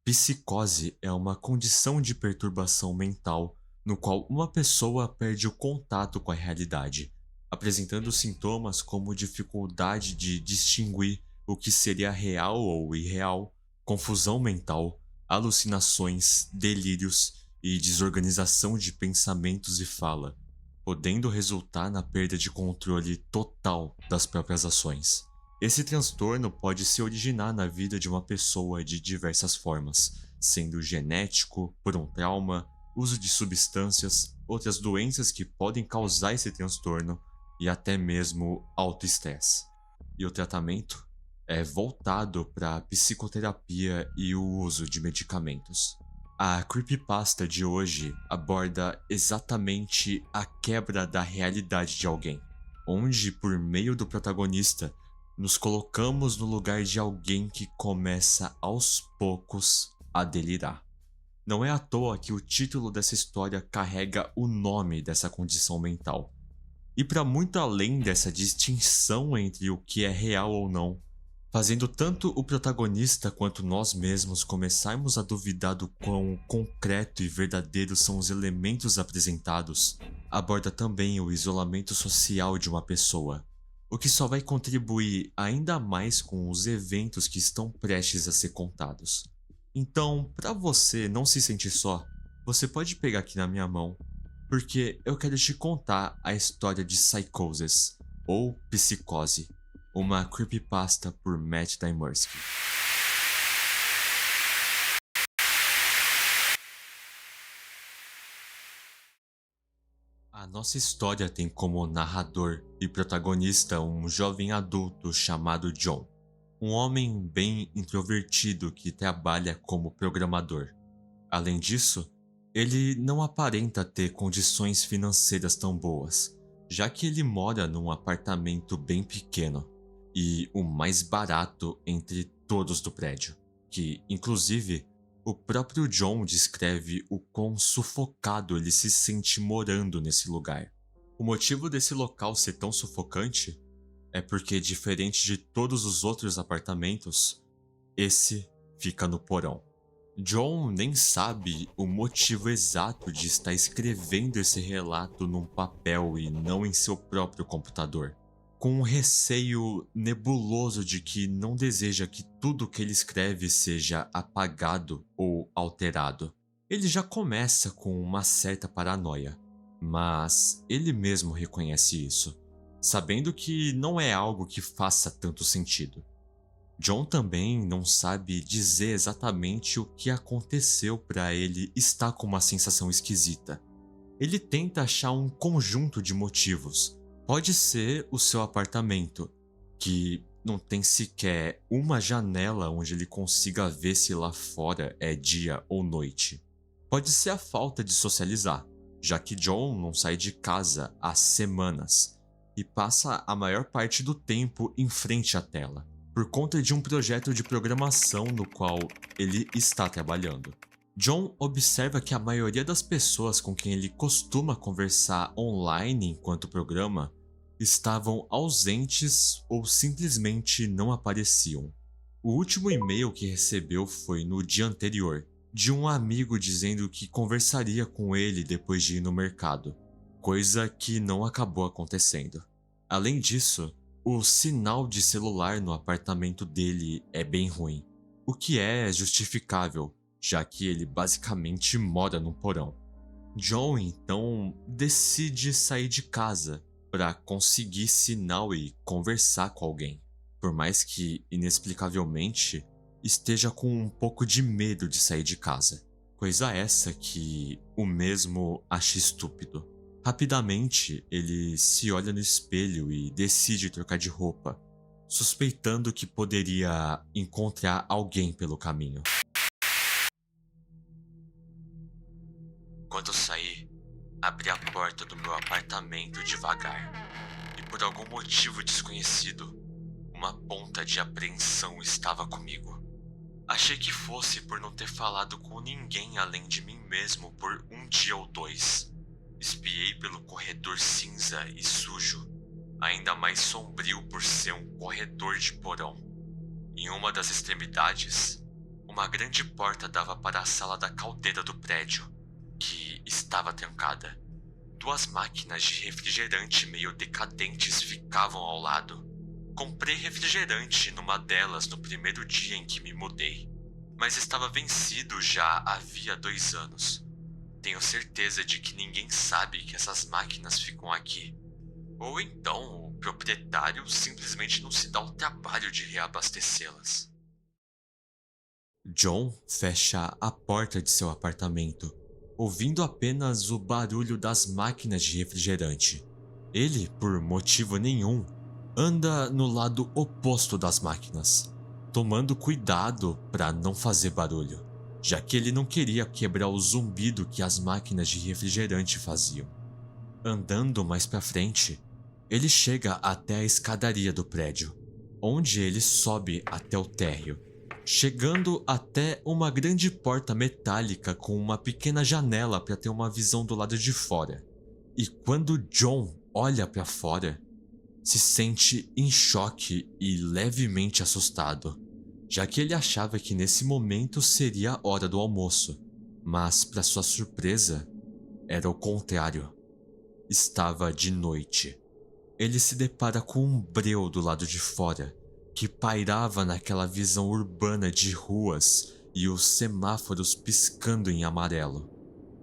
Psicose é uma condição de perturbação mental no qual uma pessoa perde o contato com a realidade, apresentando sintomas como dificuldade de distinguir o que seria real ou irreal, confusão mental, alucinações, delírios e desorganização de pensamentos e fala, podendo resultar na perda de controle total das próprias ações. Esse transtorno pode se originar na vida de uma pessoa de diversas formas, sendo genético, por um trauma, uso de substâncias, outras doenças que podem causar esse transtorno e até mesmo autoestresse. E o tratamento é voltado para a psicoterapia e o uso de medicamentos. A creepypasta de hoje aborda exatamente a quebra da realidade de alguém, onde, por meio do protagonista, nos colocamos no lugar de alguém que começa aos poucos a delirar. Não é à toa que o título dessa história carrega o nome dessa condição mental. E para muito além dessa distinção entre o que é real ou não, fazendo tanto o protagonista quanto nós mesmos começarmos a duvidar do quão concreto e verdadeiro são os elementos apresentados, aborda também o isolamento social de uma pessoa, o que só vai contribuir ainda mais com os eventos que estão prestes a ser contados. Então, para você não se sentir só, você pode pegar aqui na minha mão, porque eu quero te contar a história de Psychosis, ou Psicose, uma creepypasta por Matt Daimersky. A nossa história tem como narrador e protagonista um jovem adulto chamado John, um homem bem introvertido que trabalha como programador. Além disso, ele não aparenta ter condições financeiras tão boas, já que ele mora num apartamento bem pequeno e o mais barato entre todos do prédio, que, inclusive, o próprio John descreve o quão sufocado ele se sente morando nesse lugar. O motivo desse local ser tão sufocante é porque, diferente de todos os outros apartamentos, esse fica no porão. John nem sabe o motivo exato de estar escrevendo esse relato num papel e não em seu próprio computador, com um receio nebuloso de que não deseja que tudo que ele escreve seja apagado ou alterado. Ele já começa com uma certa paranoia, mas ele mesmo reconhece isso, sabendo que não é algo que faça tanto sentido. John também não sabe dizer exatamente o que aconteceu para ele estar com uma sensação esquisita. Ele tenta achar um conjunto de motivos. Pode ser o seu apartamento, que não tem sequer uma janela onde ele consiga ver se lá fora é dia ou noite. Pode ser a falta de socializar, já que John não sai de casa há semanas e passa a maior parte do tempo em frente à tela, por conta de um projeto de programação no qual ele está trabalhando. John observa que a maioria das pessoas com quem ele costuma conversar online enquanto programa estavam ausentes ou simplesmente não apareciam. O último e-mail que recebeu foi no dia anterior, de um amigo dizendo que conversaria com ele depois de ir no mercado, coisa que não acabou acontecendo. Além disso, o sinal de celular no apartamento dele é bem ruim, o que é justificável, já que ele basicamente mora num porão. John então decide sair de casa para conseguir sinal e conversar com alguém, por mais que, inexplicavelmente, esteja com um pouco de medo de sair de casa, coisa essa que o mesmo acha estúpido. Rapidamente, ele se olha no espelho e decide trocar de roupa, suspeitando que poderia encontrar alguém pelo caminho. Quando saí, abri a porta do meu apartamento devagar, e por algum motivo desconhecido, uma ponta de apreensão estava comigo. Achei que fosse por não ter falado com ninguém além de mim mesmo por um dia ou dois. Espiei pelo corredor cinza e sujo, ainda mais sombrio por ser um corredor de porão. Em uma das extremidades, Uma grande porta dava para a sala da caldeira do prédio, que estava trancada. Duas máquinas de refrigerante meio decadentes ficavam ao lado. Comprei refrigerante numa delas no primeiro dia em que me mudei, mas estava vencido já havia 2 anos. Tenho certeza de que ninguém sabe que essas máquinas ficam aqui. Ou então o proprietário simplesmente não se dá o trabalho de reabastecê-las. John fecha a porta de seu apartamento, ouvindo apenas o barulho das máquinas de refrigerante. Ele, por motivo nenhum, anda no lado oposto das máquinas, tomando cuidado para não fazer barulho, já que ele não queria quebrar o zumbido que as máquinas de refrigerante faziam. Andando mais para frente, ele chega até a escadaria do prédio, onde ele sobe até o térreo, chegando até uma grande porta metálica com uma pequena janela para ter uma visão do lado de fora. E quando John olha para fora, se sente em choque e levemente assustado, já que ele achava que nesse momento seria a hora do almoço, mas para sua surpresa, era o contrário. Estava de noite. Ele se depara com um breu do lado de fora, que pairava naquela visão urbana de ruas e os semáforos piscando em amarelo.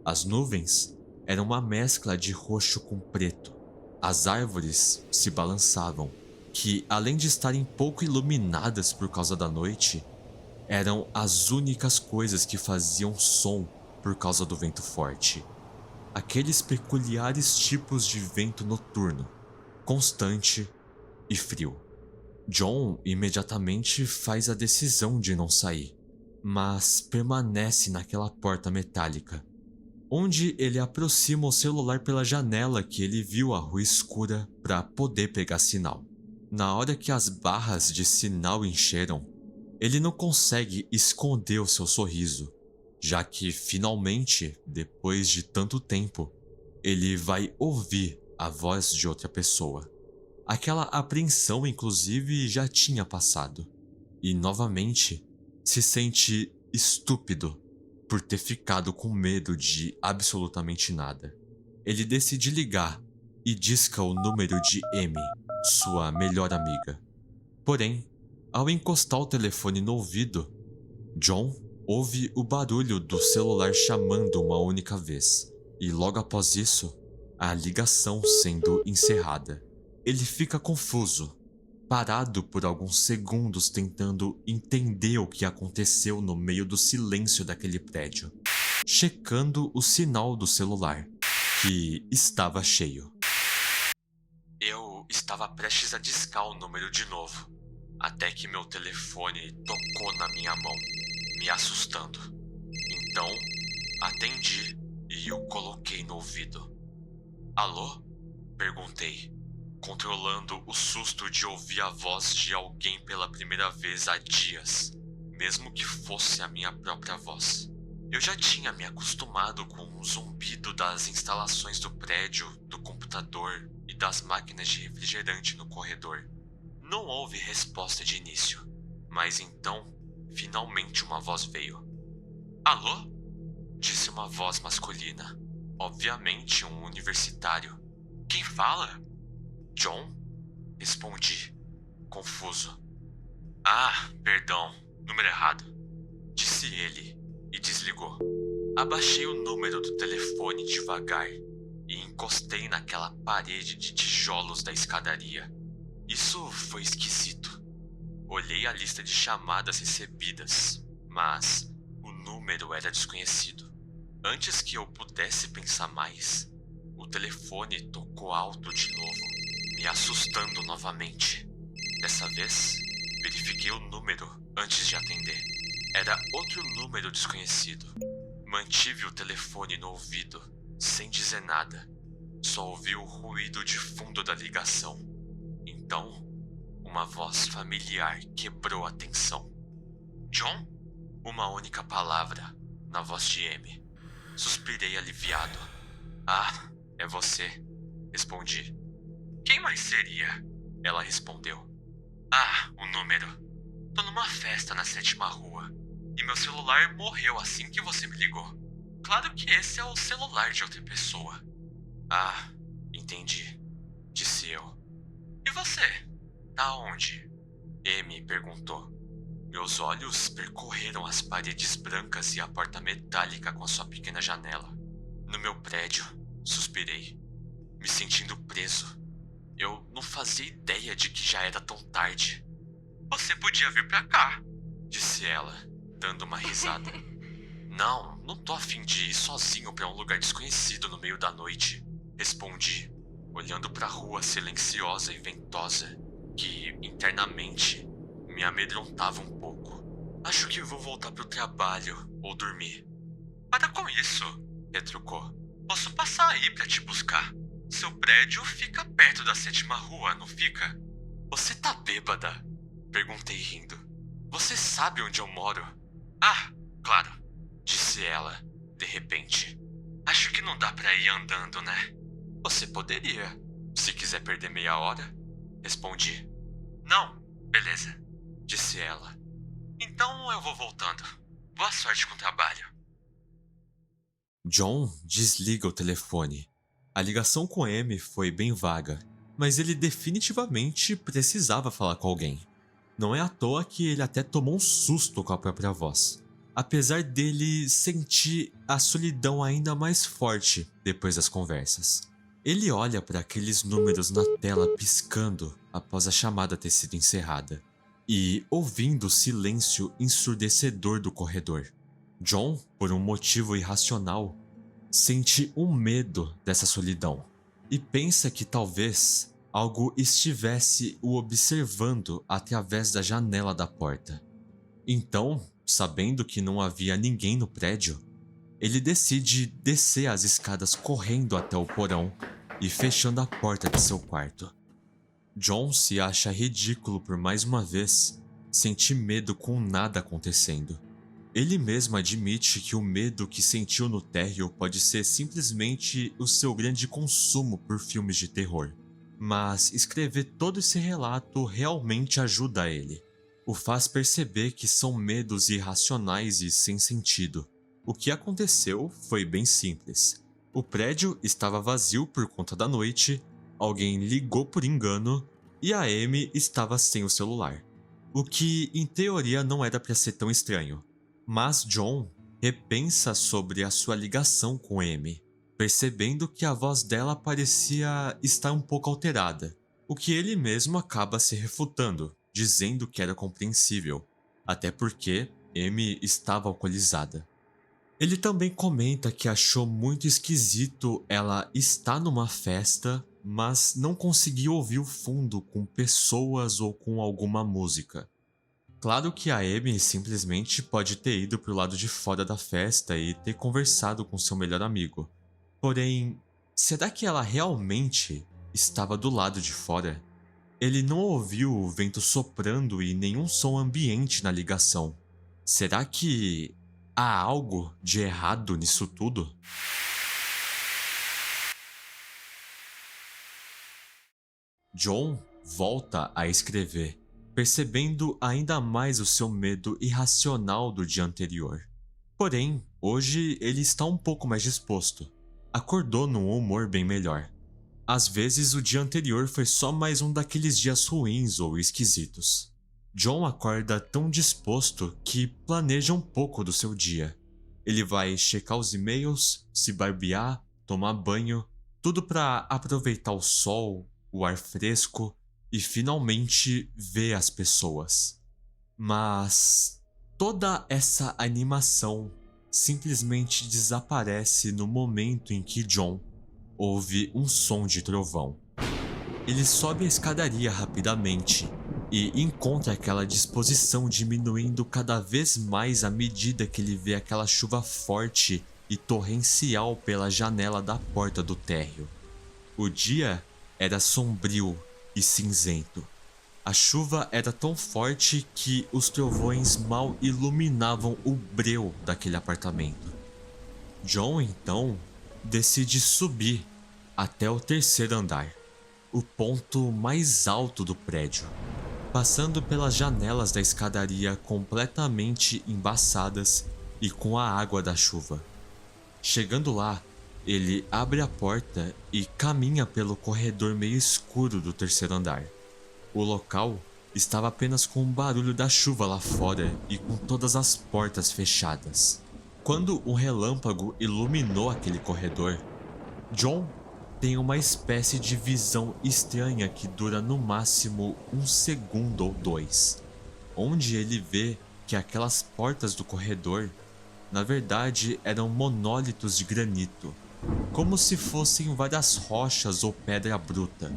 As nuvens eram uma mescla de roxo com preto. As árvores se balançavam, que além de estarem pouco iluminadas por causa da noite, eram as únicas coisas que faziam som por causa do vento forte. Aqueles peculiares tipos de vento noturno, constante e frio. John imediatamente faz a decisão de não sair, mas permanece naquela porta metálica, onde ele aproxima o celular pela janela que ele viu a rua escura para poder pegar sinal. Na hora que as barras de sinal encheram, ele não consegue esconder o seu sorriso, já que finalmente, depois de tanto tempo, ele vai ouvir a voz de outra pessoa. Aquela apreensão, inclusive, já tinha passado, e novamente se sente estúpido por ter ficado com medo de absolutamente nada. Ele decide ligar e disca o número de Amy, sua melhor amiga. Porém, ao encostar o telefone no ouvido, John ouve o barulho do celular chamando uma única vez, e logo após isso, a ligação sendo encerrada. Ele fica confuso, parado por alguns segundos tentando entender o que aconteceu no meio do silêncio daquele prédio, checando o sinal do celular, que estava cheio. Eu estava prestes a discar o número de novo, até que meu telefone tocou na minha mão, me assustando. Então, atendi e o coloquei no ouvido. Alô? Perguntei, controlando o susto de ouvir a voz de alguém pela primeira vez há dias, mesmo que fosse a minha própria voz. Eu já tinha me acostumado com o zumbido das instalações do prédio, do computador e das máquinas de refrigerante no corredor. Não houve resposta de início, mas então, finalmente uma voz veio. Alô? Disse uma voz masculina, obviamente um universitário. Quem fala? John? Respondi, confuso. Ah, perdão, número errado, disse ele e desligou. Abaixei o número do telefone devagar e encostei naquela parede de tijolos da escadaria. Isso foi esquisito. Olhei a lista de chamadas recebidas, mas o número era desconhecido. Antes que eu pudesse pensar mais, o telefone tocou alto de novo, me assustando novamente. Dessa vez, verifiquei o número antes de atender. Era outro número desconhecido. Mantive o telefone no ouvido, sem dizer nada. Só ouvi o ruído de fundo da ligação. Então, uma voz familiar quebrou a tensão. John? Uma única palavra, na voz de Amy. Suspirei aliviado. Ah, é você, respondi. Quem mais seria? Ela respondeu. Ah, o número. Tô numa festa na 7ª rua. e meu celular morreu assim que você me ligou. Claro que esse é o celular de outra pessoa. Ah, entendi, disse eu. E você? Tá onde? Amy perguntou. Meus olhos percorreram as paredes brancas e a porta metálica com a sua pequena janela. No meu prédio, suspirei, me sentindo preso. Eu não fazia ideia de que já era tão tarde. Você podia vir pra cá, disse ela, dando uma risada. Não tô a fim de ir sozinho pra um lugar desconhecido no meio da noite, respondi, olhando pra rua silenciosa e ventosa, que, internamente, me amedrontava um pouco. Acho que vou voltar pro trabalho ou dormir. Para com isso, retrucou. Posso passar aí pra te buscar. Seu prédio fica perto da 7ª rua, não fica? Você tá bêbada? Perguntei rindo. Você sabe onde eu moro? Ah, claro, disse ela, de repente. Acho que não dá pra ir andando, né? Você poderia, se quiser perder meia hora, respondi. Não, beleza, disse ela. Então eu vou voltando. Boa sorte com o trabalho. John desliga o telefone. A ligação com Amy foi bem vaga, mas ele definitivamente precisava falar com alguém. Não é à toa que ele até tomou um susto com a própria voz, apesar dele sentir a solidão ainda mais forte depois das conversas. Ele olha para aqueles números na tela piscando após a chamada ter sido encerrada, e ouvindo o silêncio ensurdecedor do corredor. John, por um motivo irracional, sente um medo dessa solidão e pensa que talvez algo estivesse o observando através da janela da porta. Então, sabendo que não havia ninguém no prédio, ele decide descer as escadas correndo até o porão e fechando a porta de seu quarto. John se acha ridículo por mais uma vez sentir medo com nada acontecendo. Ele mesmo admite que o medo que sentiu no térreo pode ser simplesmente o seu grande consumo por filmes de terror. Mas escrever todo esse relato realmente ajuda ele. O faz perceber que são medos irracionais e sem sentido. O que aconteceu foi bem simples. O prédio estava vazio por conta da noite, alguém ligou por engano e a Amy estava sem o celular. O que, em teoria, não era para ser tão estranho. Mas John repensa sobre a sua ligação com Amy, percebendo que a voz dela parecia estar um pouco alterada, o que ele mesmo acaba se refutando, dizendo que era compreensível, até porque Amy estava alcoolizada. Ele também comenta que achou muito esquisito ela estar numa festa, mas não conseguiu ouvir o fundo com pessoas ou com alguma música. Claro que a Amy simplesmente pode ter ido pro lado de fora da festa e ter conversado com seu melhor amigo. Porém, será que ela realmente estava do lado de fora? Ele não ouviu o vento soprando e nenhum som ambiente na ligação. Será que há algo de errado nisso tudo? John volta a escrever, percebendo ainda mais o seu medo irracional do dia anterior. Porém, hoje ele está um pouco mais disposto. Acordou num humor bem melhor. Às vezes o dia anterior foi só mais um daqueles dias ruins ou esquisitos. John acorda tão disposto que planeja um pouco do seu dia. Ele vai checar os e-mails, se barbear, tomar banho, tudo para aproveitar o sol, o ar fresco e finalmente ver as pessoas. Mas toda essa animação simplesmente desaparece no momento em que John ouve um som de trovão. Ele sobe a escadaria rapidamente e encontra aquela disposição diminuindo cada vez mais à medida que ele vê aquela chuva forte e torrencial pela janela da porta do térreo. O dia era sombrio e cinzento. A chuva era tão forte que os trovões mal iluminavam o breu daquele apartamento. John, então, decide subir até o 3º andar, o ponto mais alto do prédio. passando pelas janelas da escadaria completamente embaçadas e com a água da chuva. Chegando lá, ele abre a porta e caminha pelo corredor meio escuro do terceiro andar. O local estava apenas com o barulho da chuva lá fora e com todas as portas fechadas. Quando um relâmpago iluminou aquele corredor, John tem uma espécie de visão estranha que dura no máximo 1 segundo ou 2, onde ele vê que aquelas portas do corredor, na verdade, eram monólitos de granito, como se fossem várias rochas ou pedra bruta,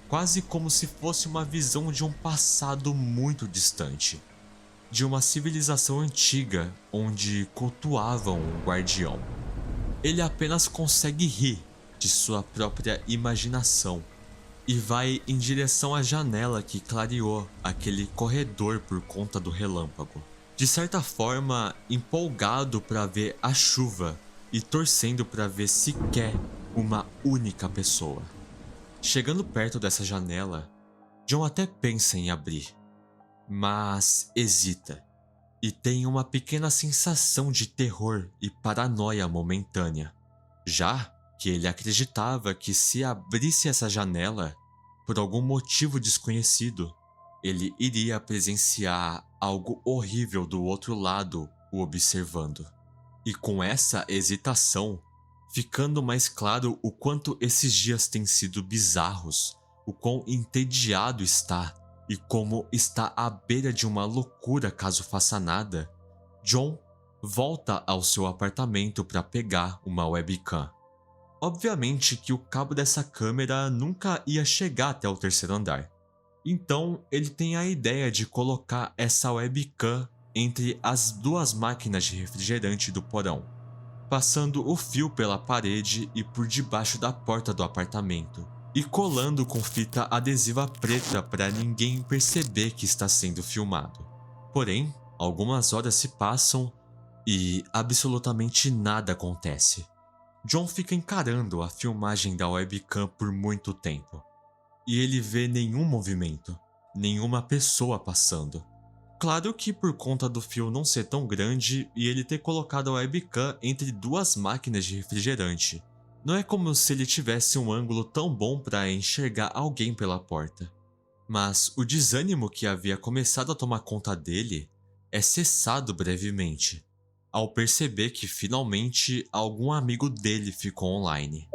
quase como se fosse uma visão de um passado muito distante, de uma civilização antiga onde cultuavam um guardião. Ele apenas consegue rir de sua própria imaginação e vai em direção à janela que clareou aquele corredor por conta do relâmpago. De certa forma, empolgado para ver a chuva e torcendo para ver sequer uma única pessoa. Chegando perto dessa janela, John até pensa em abrir, mas hesita e tem uma pequena sensação de terror e paranoia momentânea, já que ele acreditava que se abrisse essa janela, por algum motivo desconhecido, ele iria presenciar algo horrível do outro lado o observando. E com essa hesitação, ficando mais claro o quanto esses dias têm sido bizarros, o quão entediado está e como está à beira de uma loucura caso faça nada, John volta ao seu apartamento para pegar uma webcam. Obviamente que o cabo dessa câmera nunca ia chegar até o terceiro andar. Então ele tem a ideia de colocar essa webcam entre as duas máquinas de refrigerante do porão, passando o fio pela parede e por debaixo da porta do apartamento, e colando com fita adesiva preta para ninguém perceber que está sendo filmado. Porém, algumas horas se passam e absolutamente nada acontece. John fica encarando a filmagem da webcam por muito tempo, e ele vê nenhum movimento, nenhuma pessoa passando. Claro que por conta do fio não ser tão grande e ele ter colocado a webcam entre duas máquinas de refrigerante, não é como se ele tivesse um ângulo tão bom para enxergar alguém pela porta. Mas o desânimo que havia começado a tomar conta dele é cessado brevemente, ao perceber que finalmente algum amigo dele ficou online.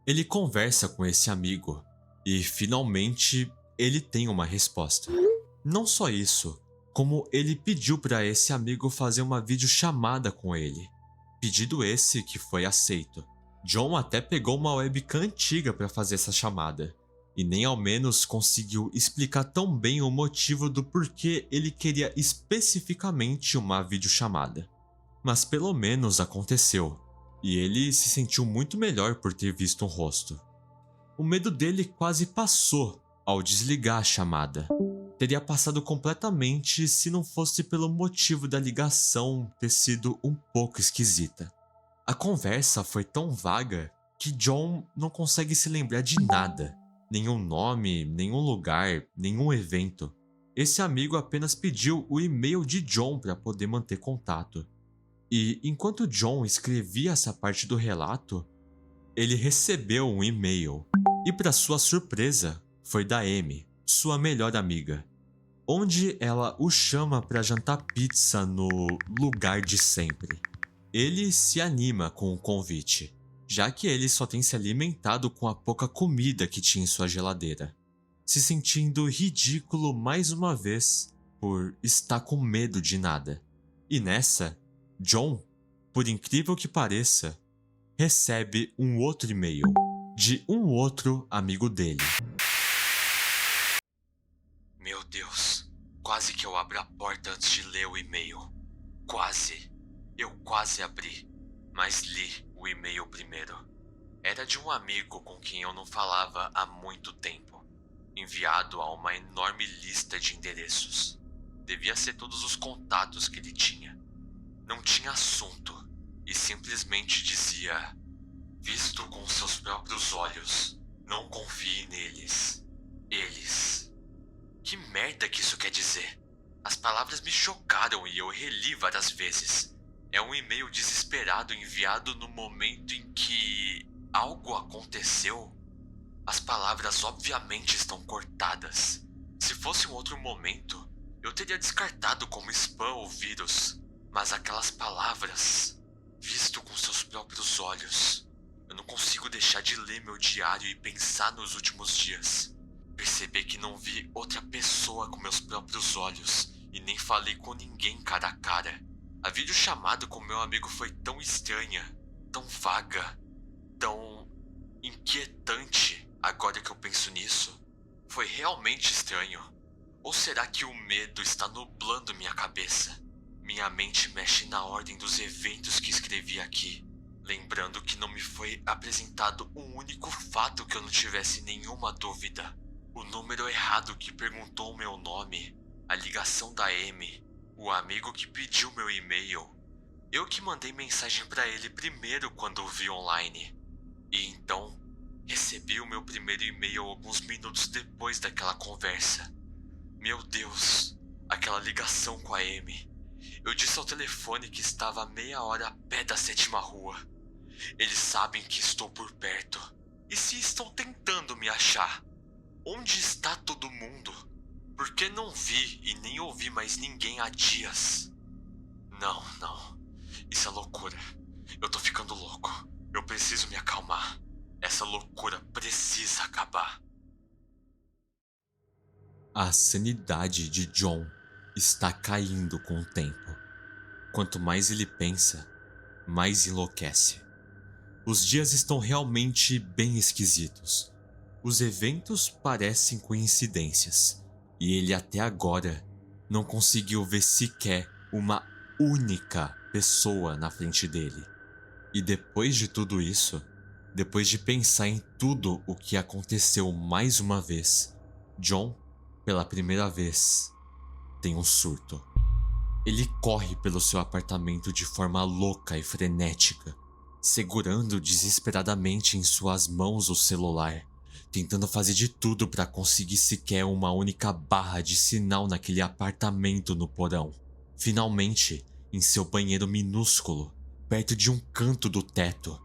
Ele conversa com esse amigo e finalmente ele tem uma resposta. Não só isso, como ele pediu para esse amigo fazer uma videochamada com ele. Pedido esse que foi aceito. John até pegou uma webcam antiga para fazer essa chamada, e nem ao menos conseguiu explicar tão bem o motivo do porquê ele queria especificamente uma videochamada. Mas pelo menos aconteceu, e ele se sentiu muito melhor por ter visto um rosto. O medo dele quase passou ao desligar a chamada. Teria passado completamente se não fosse pelo motivo da ligação ter sido um pouco esquisita. A conversa foi tão vaga que John não consegue se lembrar de nada. Nenhum nome, nenhum lugar, nenhum evento. Esse amigo apenas pediu o e-mail de John para poder manter contato. E enquanto John escrevia essa parte do relato, ele recebeu um e-mail. E para sua surpresa, foi da Amy, sua melhor amiga, onde ela o chama para jantar pizza no lugar de sempre. Ele se anima com o convite, já que ele só tem se alimentado com a pouca comida que tinha em sua geladeira, se sentindo ridículo mais uma vez por estar com medo de nada. E nessa, John, por incrível que pareça, recebe um outro e-mail de um outro amigo dele. Meu Deus, quase que eu abro a porta antes de ler o e-mail. Quase. Eu quase abri, mas li o e-mail primeiro. Era de um amigo com quem eu não falava há muito tempo, enviado a uma enorme lista de endereços. Devia ser todos os contatos que ele tinha. Não tinha assunto e simplesmente dizia: visto com seus próprios olhos, não confie neles. Eles Que merda que isso quer dizer? As palavras me chocaram e eu reli várias vezes. É um e-mail desesperado enviado no momento em que algo aconteceu. As palavras obviamente estão cortadas. Se fosse um outro momento, eu teria descartado como spam ou vírus. Mas aquelas palavras, visto com seus próprios olhos, eu não consigo deixar de ler meu diário e pensar nos últimos dias. Perceber que não vi outra pessoa com meus próprios olhos e nem falei com ninguém cara a cara. A videochamada com meu amigo foi tão estranha, tão vaga, tão inquietante. Agora que eu penso nisso, foi realmente estranho. Ou será que o medo está nublando minha cabeça? Minha mente mexe na ordem dos eventos que escrevi aqui, lembrando que não me foi apresentado um único fato que eu não tivesse nenhuma dúvida. O número errado que perguntou o meu nome, a ligação da Amy, o amigo que pediu meu e-mail. Eu que mandei mensagem para ele primeiro quando o vi online. E então, recebi o meu primeiro e-mail alguns minutos depois daquela conversa. Meu Deus, aquela ligação com a Amy. Eu disse ao telefone que estava a meia hora a pé da 7ª rua. Eles sabem que estou por perto. E se estão tentando me achar? Onde está todo mundo? Por que não vi e nem ouvi mais ninguém há dias? Não. Isso é loucura. Eu tô ficando louco. Eu preciso me acalmar. Essa loucura precisa acabar. A sanidade de John está caindo com o tempo. Quanto mais ele pensa, mais enlouquece. Os dias estão realmente bem esquisitos. Os eventos parecem coincidências, e ele até agora não conseguiu ver sequer uma única pessoa na frente dele. E depois de tudo isso, depois de pensar em tudo o que aconteceu mais uma vez, John, pela primeira vez, tem um surto. Ele corre pelo seu apartamento de forma louca e frenética, segurando desesperadamente em suas mãos o celular, tentando fazer de tudo para conseguir sequer uma única barra de sinal naquele apartamento no porão. Finalmente, em seu banheiro minúsculo, perto de um canto do teto,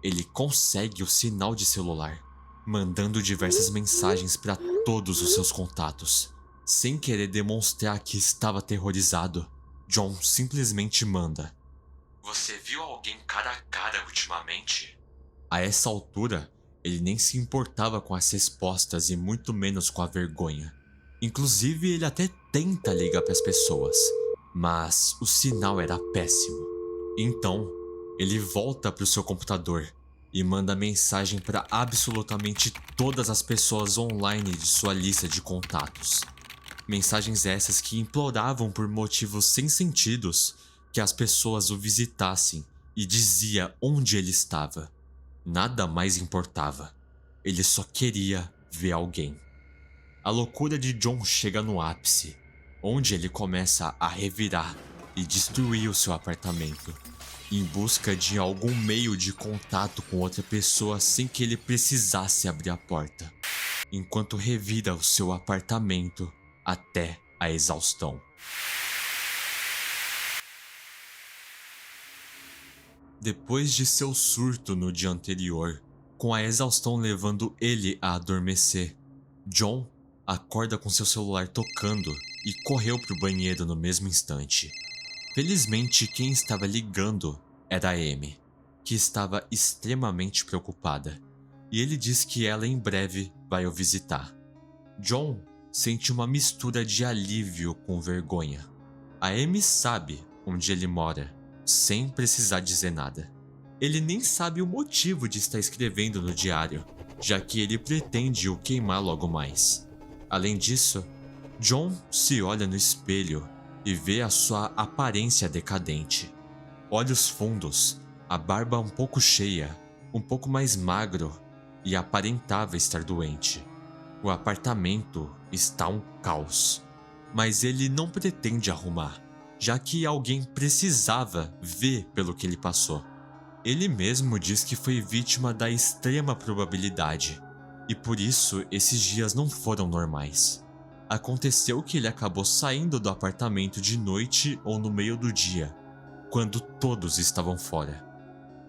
ele consegue o sinal de celular, mandando diversas mensagens para todos os seus contatos. Sem querer demonstrar que estava aterrorizado, John simplesmente manda: "Você viu alguém cara a cara ultimamente?" A essa altura, ele nem se importava com as respostas e muito menos com a vergonha. Inclusive, ele até tenta ligar para as pessoas, mas o sinal era péssimo. Então, ele volta para o seu computador e manda mensagem para absolutamente todas as pessoas online de sua lista de contatos. Mensagens essas que imploravam por motivos sem sentidos que as pessoas o visitassem e dizia onde ele estava. Nada mais importava. Ele só queria ver alguém. A loucura de John chega no ápice, onde ele começa a revirar e destruir o seu apartamento, em busca de algum meio de contato com outra pessoa sem que ele precisasse abrir a porta, enquanto revira o seu apartamento até a exaustão. Depois de seu surto no dia anterior, com a exaustão levando ele a adormecer, John acorda com seu celular tocando e correu para o banheiro no mesmo instante. Felizmente, quem estava ligando era a Amy, que estava extremamente preocupada, e ele diz que ela em breve vai o visitar. John sente uma mistura de alívio com vergonha. A Amy sabe onde ele mora, sem precisar dizer nada. Ele nem sabe o motivo de estar escrevendo no diário, já que ele pretende o queimar logo mais. Além disso, John se olha no espelho e vê a sua aparência decadente. Olhos fundos, a barba um pouco cheia, um pouco mais magro e aparentava estar doente. O apartamento está um caos, mas ele não pretende arrumar, já que alguém precisava ver pelo que ele passou. Ele mesmo diz que foi vítima da extrema probabilidade, e por isso esses dias não foram normais. Aconteceu que ele acabou saindo do apartamento de noite ou no meio do dia, quando todos estavam fora.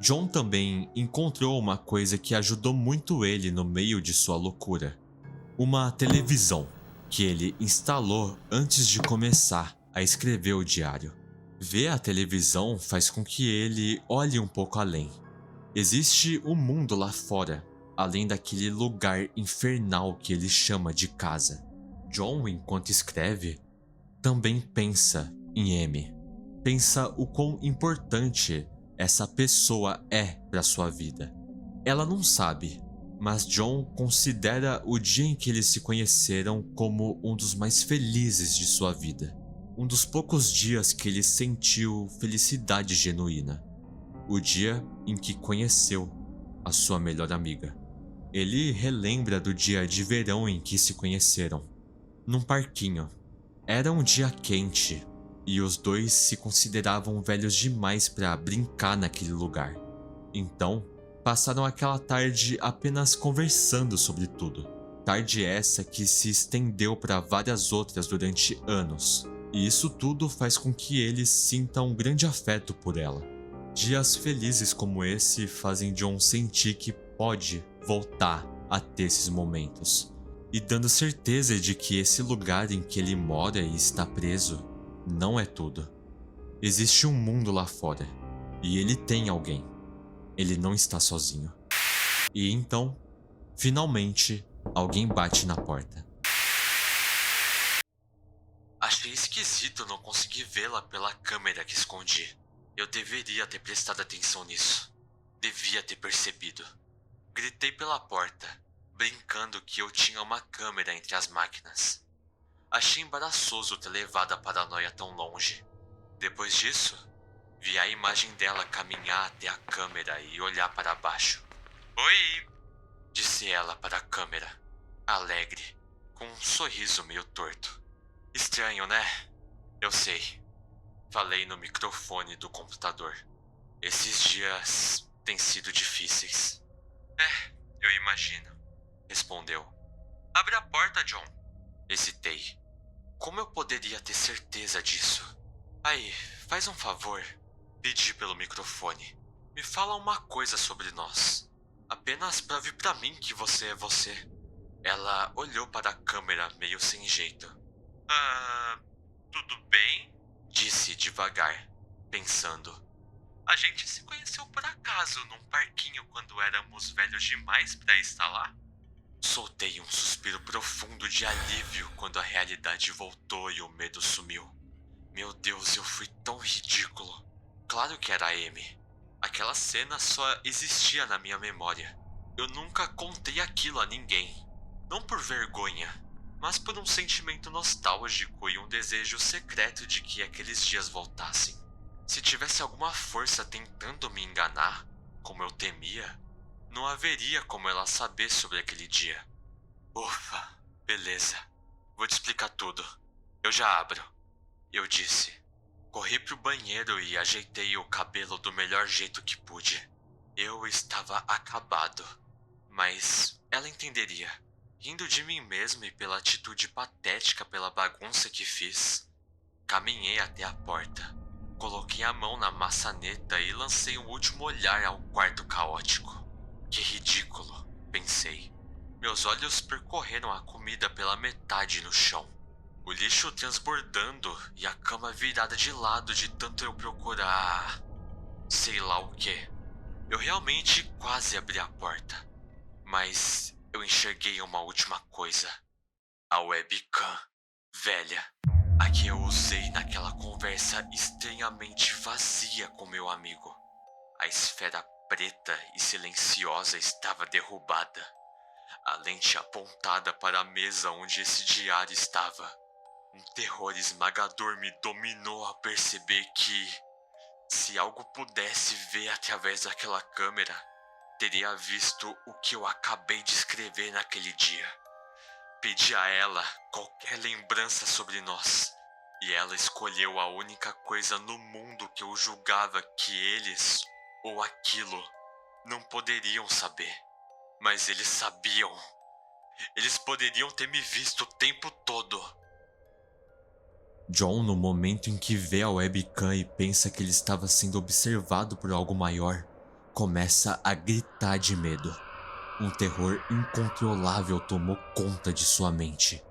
John também encontrou uma coisa que ajudou muito ele no meio de sua loucura: uma televisão, que ele instalou antes de começar a escrever o diário. Ver a televisão faz com que ele olhe um pouco além. Existe um mundo lá fora, além daquele lugar infernal que ele chama de casa. John, enquanto escreve, também pensa em Amy. Pensa o quão importante essa pessoa é para sua vida. Ela não sabe, mas John considera o dia em que eles se conheceram como um dos mais felizes de sua vida. Um dos poucos dias que ele sentiu felicidade genuína. O dia em que conheceu a sua melhor amiga. Ele relembra do dia de verão em que se conheceram, num parquinho. Era um dia quente e os dois se consideravam velhos demais para brincar naquele lugar. Então, passaram aquela tarde apenas conversando sobre tudo. Tarde essa que se estendeu para várias outras durante anos. E isso tudo faz com que ele sinta um grande afeto por ela. Dias felizes como esse fazem John sentir que pode voltar a ter esses momentos. E dando certeza de que esse lugar em que ele mora e está preso não é tudo. Existe um mundo lá fora. E ele tem alguém. Ele não está sozinho. E então, finalmente, alguém bate na porta. Achei esquisito não conseguir vê-la pela câmera que escondi. Eu deveria ter prestado atenção nisso. Devia ter percebido. Gritei pela porta, brincando que eu tinha uma câmera entre as máquinas. Achei embaraçoso ter levado a paranoia tão longe. Depois disso, vi a imagem dela caminhar até a câmera e olhar para baixo. "Oi!", disse ela para a câmera, alegre, com um sorriso meio torto. "Estranho, né? Eu sei." Falei no microfone do computador. "Esses dias têm sido difíceis." "Eu imagino", respondeu. "Abre a porta, John." Hesitei. Como eu poderia ter certeza disso? "Aí, faz um favor." Pedi pelo microfone. "Me fala uma coisa sobre nós. Apenas pra vir pra mim que você é você." Ela olhou para a câmera meio sem jeito. Tudo bem?" Disse devagar, pensando. "A gente se conheceu por acaso num parquinho quando éramos velhos demais pra estar lá?" Soltei um suspiro profundo de alívio quando a realidade voltou e o medo sumiu. Meu Deus, eu fui tão ridículo. Claro que era a Amy. Aquela cena só existia na minha memória. Eu nunca contei aquilo a ninguém. Não por vergonha, mas por um sentimento nostálgico e um desejo secreto de que aqueles dias voltassem. Se tivesse alguma força tentando me enganar, como eu temia, não haveria como ela saber sobre aquele dia. Ufa, beleza. Vou te explicar tudo. Eu já abro, eu disse. Corri pro banheiro e ajeitei o cabelo do melhor jeito que pude. Eu estava acabado, mas ela entenderia. Rindo de mim mesmo e pela atitude patética pela bagunça que fiz. Caminhei até a porta. Coloquei a mão na maçaneta e lancei um último olhar ao quarto caótico. Que ridículo, pensei. Meus olhos percorreram a comida pela metade no chão. O lixo transbordando e a cama virada de lado de tanto eu procurar... sei lá o que. Eu realmente quase abri a porta. Mas eu enxerguei uma última coisa. A webcam velha. A que eu usei naquela conversa estranhamente vazia com meu amigo. A esfera preta e silenciosa estava derrubada. A lente apontada para a mesa onde esse diário estava. Um terror esmagador me dominou ao perceber que, se algo pudesse ver através daquela câmera, teria visto o que eu acabei de escrever naquele dia. Pedi a ela qualquer lembrança sobre nós, e ela escolheu a única coisa no mundo que eu julgava que eles, ou aquilo, não poderiam saber. Mas eles sabiam. Eles poderiam ter me visto o tempo todo. John, no momento em que vê a webcam e pensa que ele estava sendo observado por algo maior, começa a gritar de medo. Um terror incontrolável tomou conta de sua mente.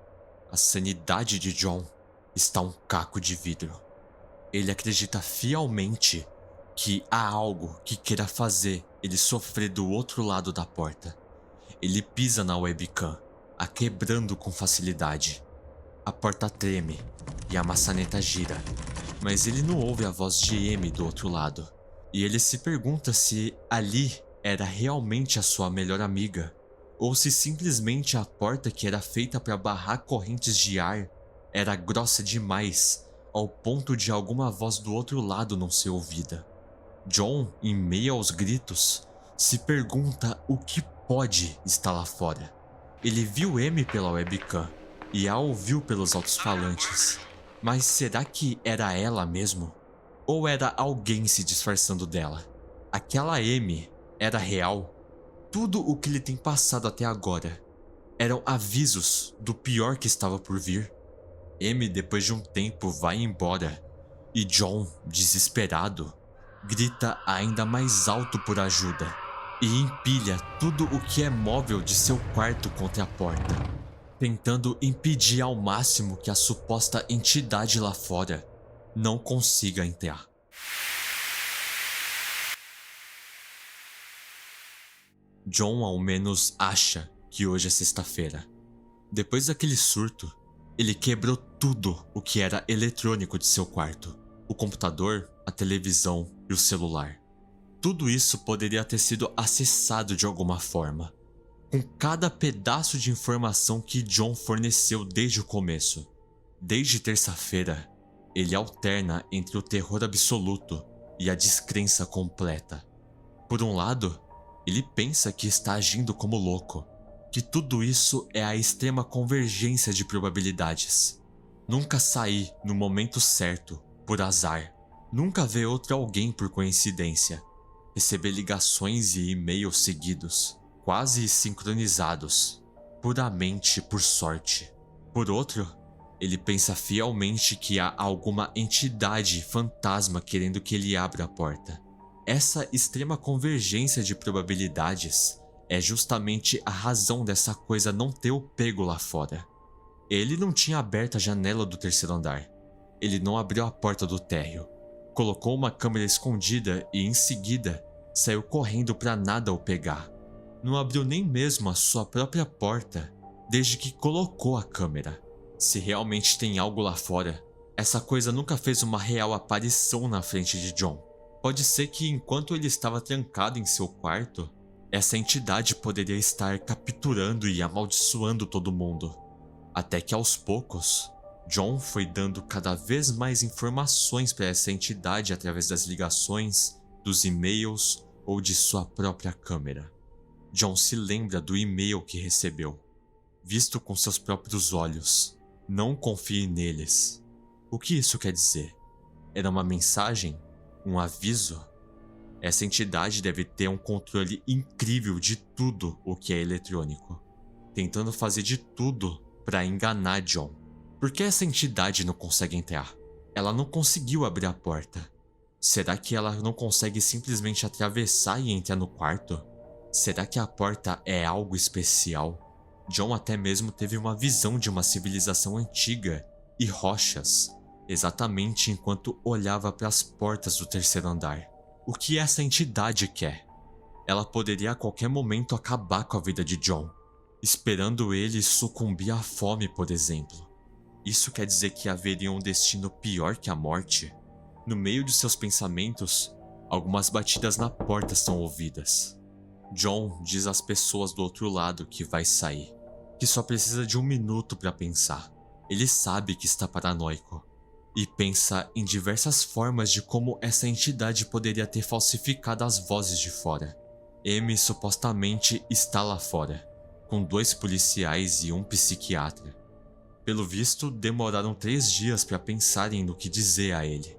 A sanidade de John está um caco de vidro. Ele acredita fielmente que há algo que queira fazer ele sofrer do outro lado da porta. Ele pisa na webcam, a quebrando com facilidade. A porta treme e a maçaneta gira, mas ele não ouve a voz de Amy do outro lado. E ele se pergunta se ali era realmente a sua melhor amiga, ou se simplesmente a porta que era feita para barrar correntes de ar era grossa demais ao ponto de alguma voz do outro lado não ser ouvida. John, em meio aos gritos, se pergunta o que pode estar lá fora. Ele viu Amy pela webcam e a ouviu pelos alto-falantes, mas será que era ela mesmo? Ou era alguém se disfarçando dela? Aquela Amy era real? Tudo o que ele tem passado até agora eram avisos do pior que estava por vir? Amy, depois de um tempo, vai embora e John, desesperado, grita ainda mais alto por ajuda e empilha tudo o que é móvel de seu quarto contra a porta, tentando impedir ao máximo que a suposta entidade lá fora não consiga entrar. John ao menos acha que hoje é sexta-feira. Depois daquele surto, ele quebrou tudo o que era eletrônico de seu quarto. O computador, a televisão e o celular. Tudo isso poderia ter sido acessado de alguma forma, com cada pedaço de informação que John forneceu desde o começo. Desde terça-feira, ele alterna entre o terror absoluto e a descrença completa. Por um lado, ele pensa que está agindo como louco, que tudo isso é a extrema convergência de probabilidades. Nunca sair no momento certo, por azar. Nunca ver outro alguém por coincidência. Receber ligações e e-mails seguidos, quase sincronizados, puramente por sorte. Por outro, ele pensa fielmente que há alguma entidade fantasma querendo que ele abra a porta. Essa extrema convergência de probabilidades é justamente a razão dessa coisa não ter o pego lá fora. Ele não tinha aberto a janela do terceiro andar. Ele não abriu a porta do térreo. Colocou uma câmera escondida e, em seguida, saiu correndo para nada o pegar. Não abriu nem mesmo a sua própria porta desde que colocou a câmera. Se realmente tem algo lá fora, essa coisa nunca fez uma real aparição na frente de John. Pode ser que enquanto ele estava trancado em seu quarto, essa entidade poderia estar capturando e amaldiçoando todo mundo. Até que aos poucos, John foi dando cada vez mais informações para essa entidade através das ligações, dos e-mails ou de sua própria câmera. John se lembra do e-mail que recebeu, visto com seus próprios olhos. Não confie neles. O que isso quer dizer? Era uma mensagem? Um aviso? Essa entidade deve ter um controle incrível de tudo o que é eletrônico, tentando fazer de tudo para enganar John. Por que essa entidade não consegue entrar? Ela não conseguiu abrir a porta. Será que ela não consegue simplesmente atravessar e entrar no quarto? Será que a porta é algo especial? John até mesmo teve uma visão de uma civilização antiga e rochas, exatamente enquanto olhava para as portas do terceiro andar. O que essa entidade quer? Ela poderia a qualquer momento acabar com a vida de John, esperando ele sucumbir à fome, por exemplo. Isso quer dizer que haveria um destino pior que a morte? No meio de seus pensamentos, algumas batidas na porta são ouvidas. John diz às pessoas do outro lado que vai sair, que só precisa de um minuto para pensar. Ele sabe que está paranoico e pensa em diversas formas de como essa entidade poderia ter falsificado as vozes de fora. Amy supostamente está lá fora, com 2 policiais e um psiquiatra. Pelo visto, demoraram 3 dias para pensarem no que dizer a ele.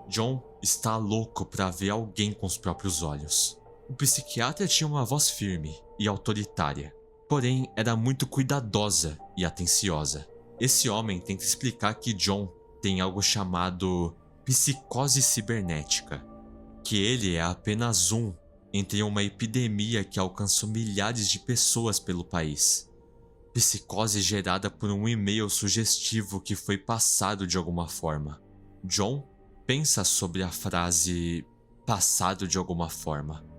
John está louco para ver alguém com os próprios olhos. O psiquiatra tinha uma voz firme e autoritária, porém era muito cuidadosa e atenciosa. Esse homem tenta explicar que John tem algo chamado psicose cibernética, que ele é apenas um entre uma epidemia que alcançou milhares de pessoas pelo país. Psicose gerada por um e-mail sugestivo que foi passado de alguma forma. John pensa sobre a frase "passado de alguma forma".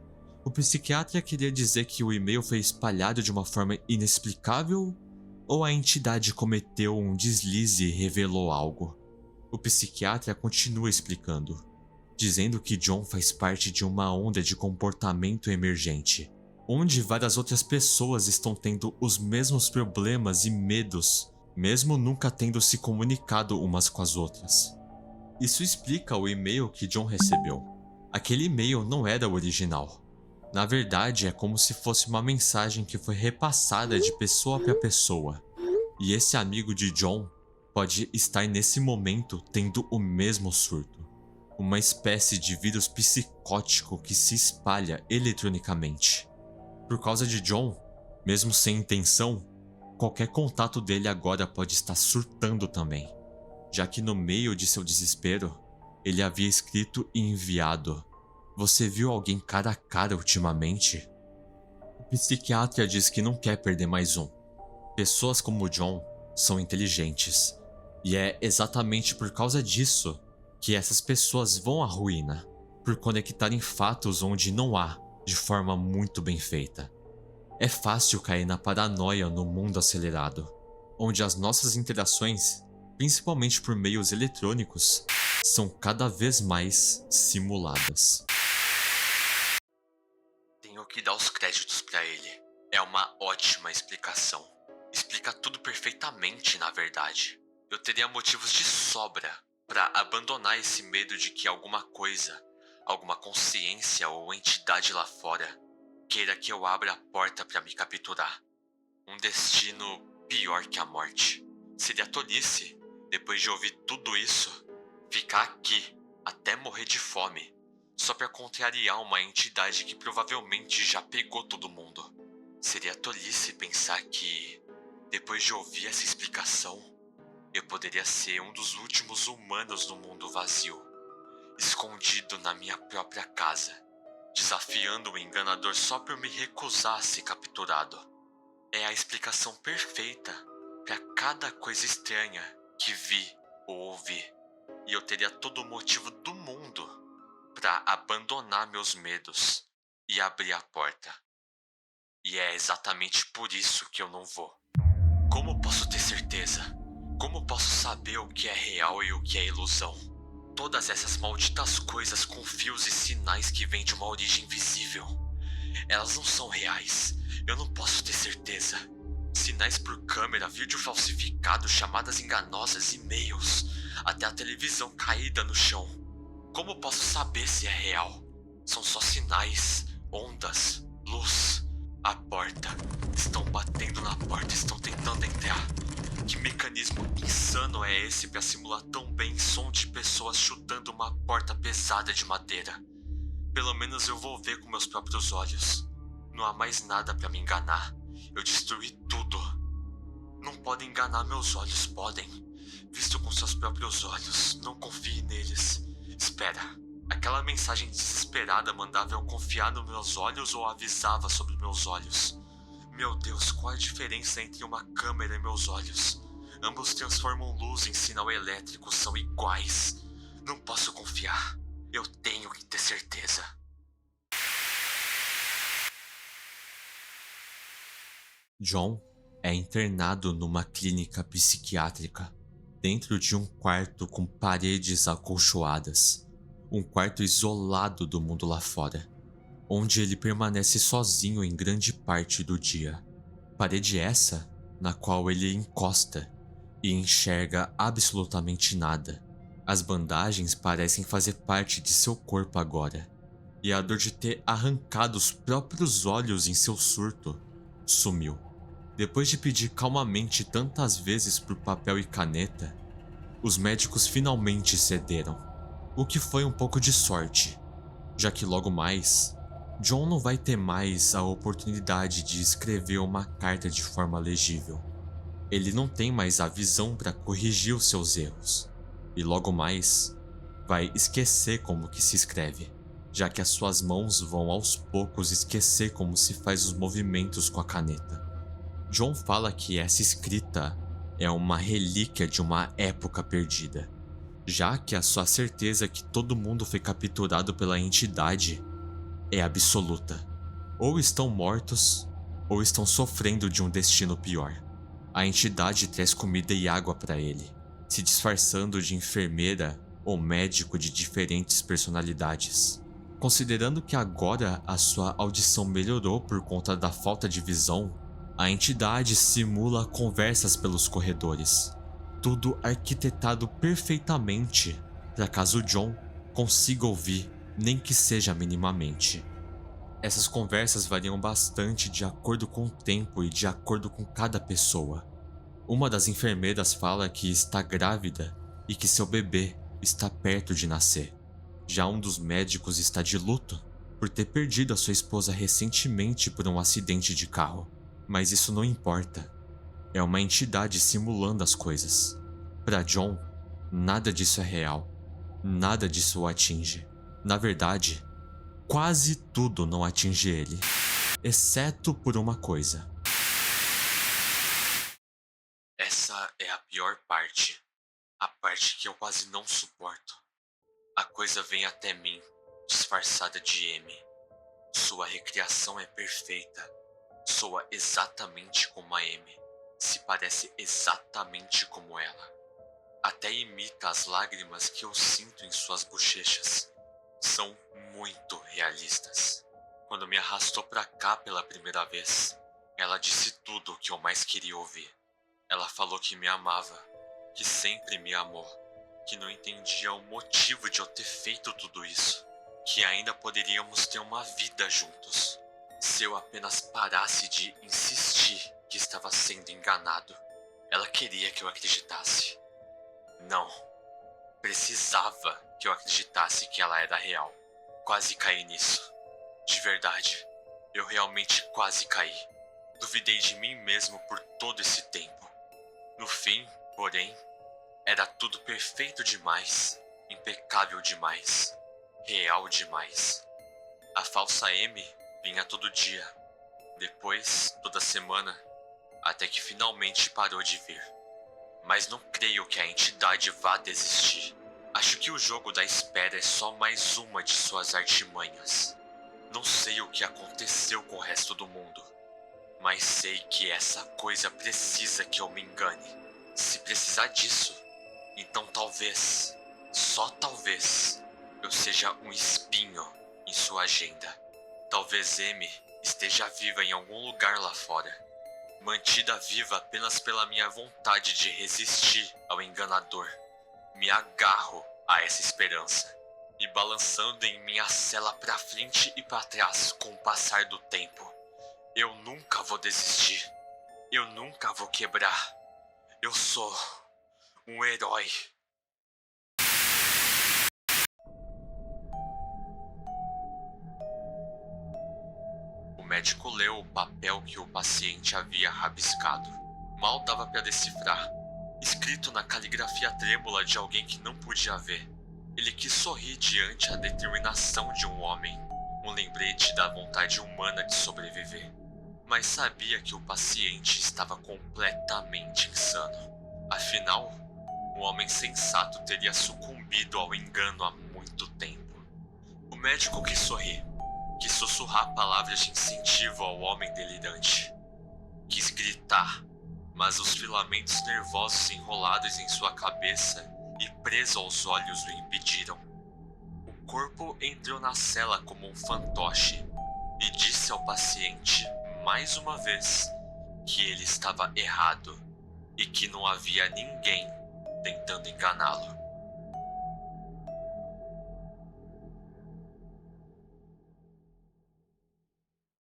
O psiquiatra queria dizer que o e-mail foi espalhado de uma forma inexplicável ou a entidade cometeu um deslize e revelou algo. O psiquiatra continua explicando, dizendo que John faz parte de uma onda de comportamento emergente, onde várias outras pessoas estão tendo os mesmos problemas e medos, mesmo nunca tendo se comunicado umas com as outras. Isso explica o e-mail que John recebeu. Aquele e-mail não era o original. Na verdade, é como se fosse uma mensagem que foi repassada de pessoa para pessoa. E esse amigo de John pode estar nesse momento tendo o mesmo surto. Uma espécie de vírus psicótico que se espalha eletronicamente. Por causa de John, mesmo sem intenção, qualquer contato dele agora pode estar surtando também, já que no meio de seu desespero, ele havia escrito e enviado: "Você viu alguém cara a cara ultimamente?" O psiquiatra diz que não quer perder mais um. Pessoas como John são inteligentes, e é exatamente por causa disso que essas pessoas vão à ruína, por conectarem fatos onde não há, de forma muito bem feita. É fácil cair na paranoia no mundo acelerado, onde as nossas interações, principalmente por meios eletrônicos, são cada vez mais simuladas. Tenho que dar os créditos para ele. É uma ótima explicação. Explica tudo perfeitamente, na verdade. Eu teria motivos de sobra para abandonar esse medo de que alguma coisa, alguma consciência ou entidade lá fora queira que eu abra a porta para me capturar. Um destino pior que a morte. Seria tolice, depois de ouvir tudo isso, ficar aqui até morrer de fome, só para contrariar uma entidade que provavelmente já pegou todo mundo. Seria tolice pensar que, depois de ouvir essa explicação, eu poderia ser um dos últimos humanos no mundo vazio, escondido na minha própria casa, desafiando o enganador só por me recusar a ser capturado. É a explicação perfeita para cada coisa estranha que vi ou ouvi, e eu teria todo o motivo do mundo para abandonar meus medos e abrir a porta. E é exatamente por isso que eu não vou. Como posso ter certeza? Como posso saber o que é real e o que é ilusão? Todas essas malditas coisas com fios e sinais que vêm de uma origem invisível. Elas não são reais. Eu não posso ter certeza. Sinais por câmera, vídeo falsificado, chamadas enganosas, e-mails, até a televisão caída no chão. Como posso saber se é real? São só sinais, ondas, luz. A porta. Estão batendo na porta, estão tentando entrar. Que mecanismo insano é esse para simular tão bem som de pessoas chutando uma porta pesada de madeira? Pelo menos eu vou ver com meus próprios olhos. Não há mais nada para me enganar. Eu destruí tudo. Não podem enganar meus olhos, podem? Visto com seus próprios olhos, não confie neles. Espera, aquela mensagem desesperada mandava eu confiar nos meus olhos ou avisava sobre meus olhos? Meu Deus, qual a diferença entre uma câmera e meus olhos? Ambos transformam luz em sinal elétrico, são iguais. Não posso confiar. Eu tenho que ter certeza. John é internado numa clínica psiquiátrica, dentro de um quarto com paredes acolchoadas. Um quarto isolado do mundo lá fora, onde ele permanece sozinho em grande parte do dia. Parede essa na qual ele encosta e enxerga absolutamente nada. As bandagens parecem fazer parte de seu corpo agora, e a dor de ter arrancado os próprios olhos em seu surto sumiu. Depois de pedir calmamente tantas vezes por papel e caneta, os médicos finalmente cederam, o que foi um pouco de sorte, já que logo mais John não vai ter mais a oportunidade de escrever uma carta de forma legível. Ele não tem mais a visão para corrigir os seus erros. E logo mais, vai esquecer como que se escreve, já que as suas mãos vão aos poucos esquecer como se faz os movimentos com a caneta. John fala que essa escrita é uma relíquia de uma época perdida, já que a sua certeza que todo mundo foi capturado pela entidade é absoluta. Ou estão mortos, ou estão sofrendo de um destino pior. A entidade traz comida e água para ele, se disfarçando de enfermeira ou médico de diferentes personalidades. Considerando que agora a sua audição melhorou por conta da falta de visão, a entidade simula conversas pelos corredores, tudo arquitetado perfeitamente para caso John consiga ouvir, nem que seja minimamente. Essas conversas variam bastante de acordo com o tempo e de acordo com cada pessoa. Uma das enfermeiras fala que está grávida e que seu bebê está perto de nascer. Já um dos médicos está de luto por ter perdido a sua esposa recentemente por um acidente de carro. Mas isso não importa. É uma entidade simulando as coisas. Para John, nada disso é real. Nada disso o atinge. Na verdade, quase tudo não atinge ele, exceto por uma coisa. Essa é a pior parte. A parte que eu quase não suporto. A coisa vem até mim, disfarçada de M. Sua recriação é perfeita. Soa exatamente como a M. Se parece exatamente como ela. Até imita as lágrimas que eu sinto em suas bochechas. São muito realistas. Quando me arrastou pra cá pela primeira vez, ela disse tudo o que eu mais queria ouvir. Ela falou que me amava, que sempre me amou, que não entendia o motivo de eu ter feito tudo isso, que ainda poderíamos ter uma vida juntos, se eu apenas parasse de insistir que estava sendo enganado. Ela queria que eu acreditasse. Não, precisava que eu acreditasse que ela era real. Quase caí nisso. De verdade, eu realmente quase caí. Duvidei de mim mesmo por todo esse tempo. No fim, porém, era tudo perfeito demais, impecável demais, real demais. A falsa M vinha todo dia, depois toda semana, até que finalmente parou de vir. Mas não creio que a entidade vá desistir. Acho que o jogo da espera é só mais uma de suas artimanhas. Não sei o que aconteceu com o resto do mundo, mas sei que essa coisa precisa que eu me engane. Se precisar disso, então talvez, só talvez, eu seja um espinho em sua agenda. Talvez M esteja viva em algum lugar lá fora, mantida viva apenas pela minha vontade de resistir ao enganador. Me agarro a essa esperança, me balançando em minha cela pra frente e pra trás com o passar do tempo. Eu nunca vou desistir. Eu nunca vou quebrar. Eu sou um herói. O médico leu o papel que o paciente havia rabiscado. Mal dava para decifrar. Escrito na caligrafia trêmula de alguém que não podia ver. Ele quis sorrir diante a determinação de um homem, um lembrete da vontade humana de sobreviver. Mas sabia que o paciente estava completamente insano. Afinal, um homem sensato teria sucumbido ao engano há muito tempo. O médico quis sorrir, quis sussurrar palavras de incentivo ao homem delirante. Quis gritar, mas os filamentos nervosos enrolados em sua cabeça e presos aos olhos o impediram. O corpo entrou na cela como um fantoche e disse ao paciente, mais uma vez, que ele estava errado e que não havia ninguém tentando enganá-lo.